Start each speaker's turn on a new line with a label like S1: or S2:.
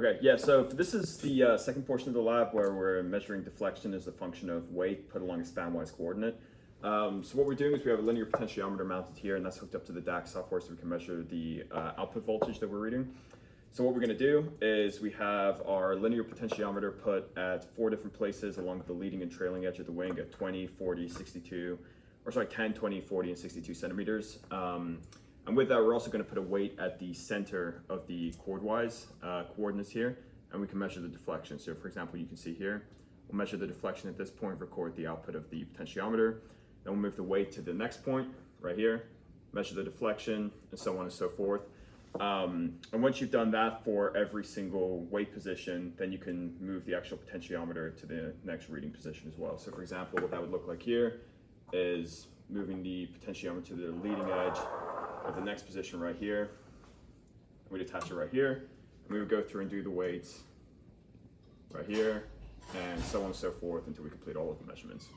S1: Okay, yeah, so this is the second portion of the lab where we're measuring deflection as a function of weight put along a Spanwise coordinate. So what we're doing is we have a linear potentiometer mounted here, and that's hooked up to the DAC software so we can measure the output voltage that we're reading. So what we're going to do is we have our linear potentiometer put at 4 different places along the leading and trailing edge of the wing at 20, 40, 62, or sorry, 10, 20, 40, and 62 centimeters. And with that, we're also going to put a weight at the center of the chordwise coordinates here, and we can measure the deflection. So for example, you can see here, we'll measure the deflection at this point, record the output of the potentiometer, then we'll move the weight to the next point right here, measure the deflection, and so on and so forth. And once you've done that for every single weight position, then you can move the actual potentiometer to the next reading position as well. So for example, what that would look like here is moving the potentiometer to the leading edge of the next position right here. We'd attach it right here, and we would go through and do the weights right here, and so on and so forth until we complete all of the measurements.